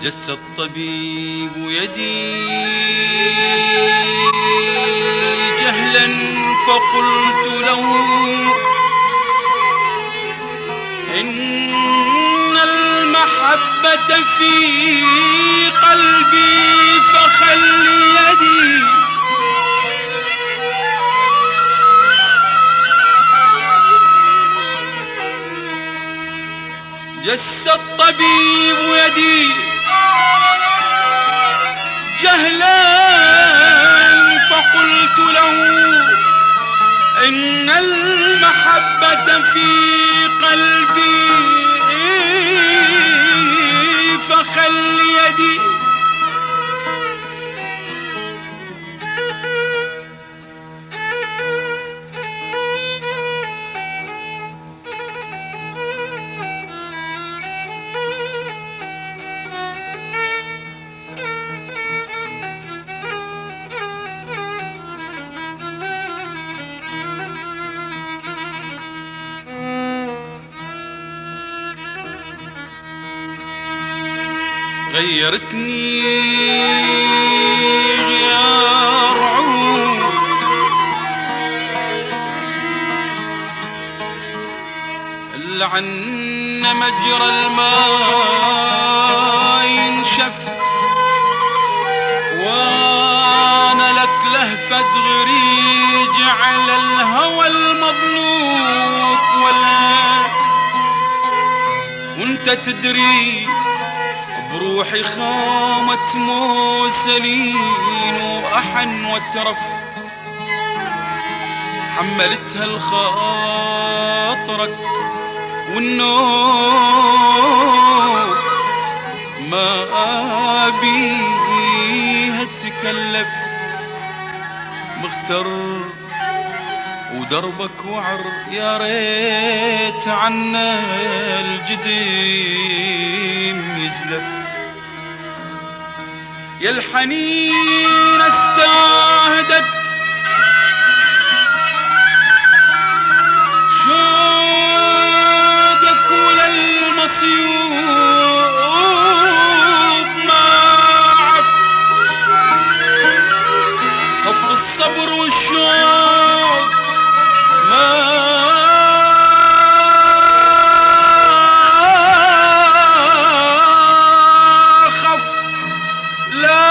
جس الطبيب يدي جهلا فقلت له إن المحبة في قلبي فخل يدي. جس الطبيب يدي جهلا فقلت له إن المحبة في قلبي فخل يدي. غيرتني غيار عود لعن مجرى الماء ينشف وانا لك لهفة غريج على الهوى المضلوك وانت تدري بروحي خامت موسلين وأحن وترف حملتها لخاطرك والنوم ما أبيها تكلف مختر ودربك وعر يا ريت عنا الجديم يزلف. يا الحنين استعهدك شوقك وللمصيوب ما عف خف الصبر والشوق ما خف لا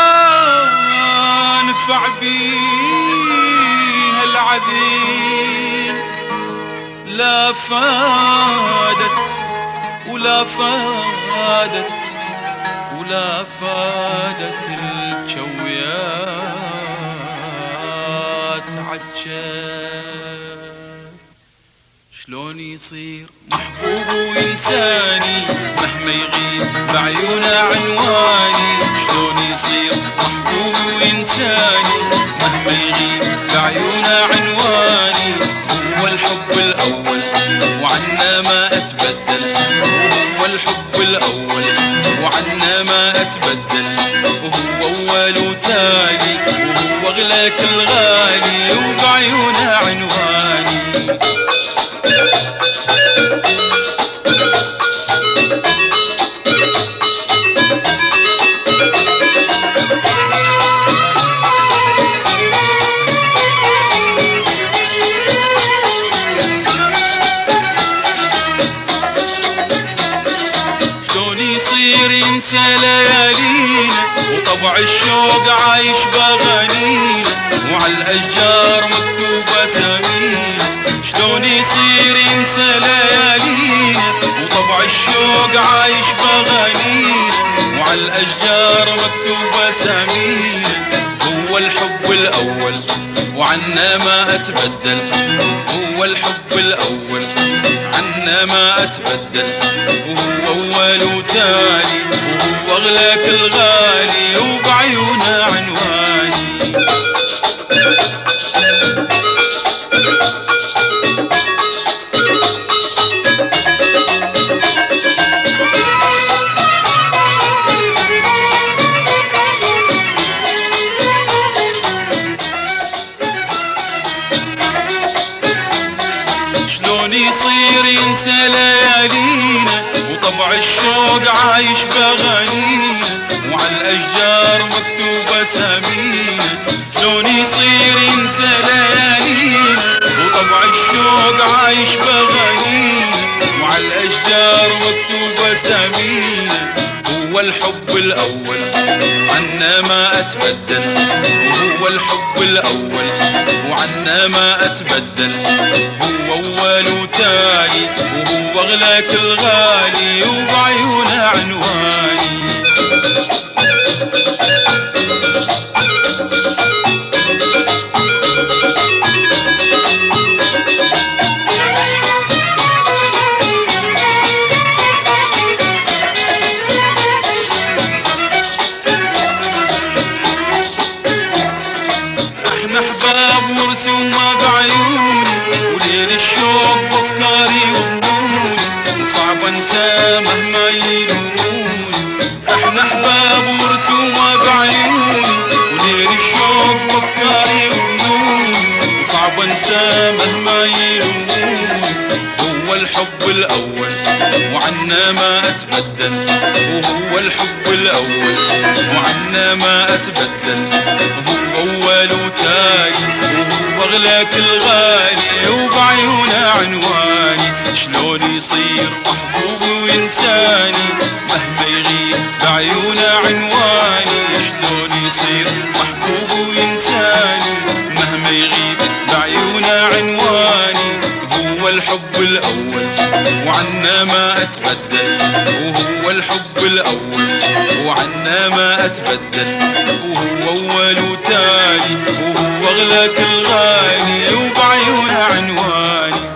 نفع بيها العذيل لا فادت ولا فادت ولا فادت الجويات عجاب. شلون يصير محبوب وينساني مهما يغيب بعيونه عنواني. شلون يصير محبوب وينساني مهما يغيب بعيونه عنواني. هو الحب الأول وعنا ما أتبدل. هو الحب الأول وعنا ما أتبدل. وهو أول وتالي وهو أغلى كل غالي وبعيونه عنواني. ينسى ليالينا وطبع الشوق عايش باغانينا وعلى الاشجار مكتوبه اسامينا. شلون يصير ينسى ليالينا وطبع الشوق عايش باغانينا وعلى الاشجار مكتوبه اسامينا. هو الحب الاول وعنا ما اتبدل. هو الحب الاول عنا ما اتبدل. وهو اول وتالي وهو اغلى كل غالي وبعيونه عنواني. شلون يصير ينسى ليالينا وطبع الشوق عايش بأغانينا وعلى الأشجار مكتوبة أسامينا. شلون يصير ينسى ليالينا وطبع الشوق عايش بأغانينا وعلى الأشجار مكتوبة أسامينا. هو الحب الأول وعنا ما أتبدل، هو الحب الأول وعنا ما أتبدل. هو أول وتالي وهو أغلى كل غالي وبعيونه عنواني. احباب ورسومه بعيوني وليل الشوق بافكاري وهمومي صعب انسى مهما يلوموني. احنا احباب ورسومه بعيوني وليل الشوق بافكاري وهمومي صعب انسى مهما يلوموني. هو الحب الاول وعنا ما اتبدل، وهو الحب الاول وعنا ما اتبدل. هو اول وتالي وهو اغلى كل غالي وبعيونه عنواني. شلون يصير محبوبي وينساني مهما يغيب بعيونه عنواني. شلون يصير محبوبي وينساني مهما يغيب بعيونه عنواني. هو الحب الاول وعنا ما اتبدل، وهو الحب الاول وعنا ما اتبدل. وهو اول وتالي وهو اغلى كل غالي وبعيونه عنواني.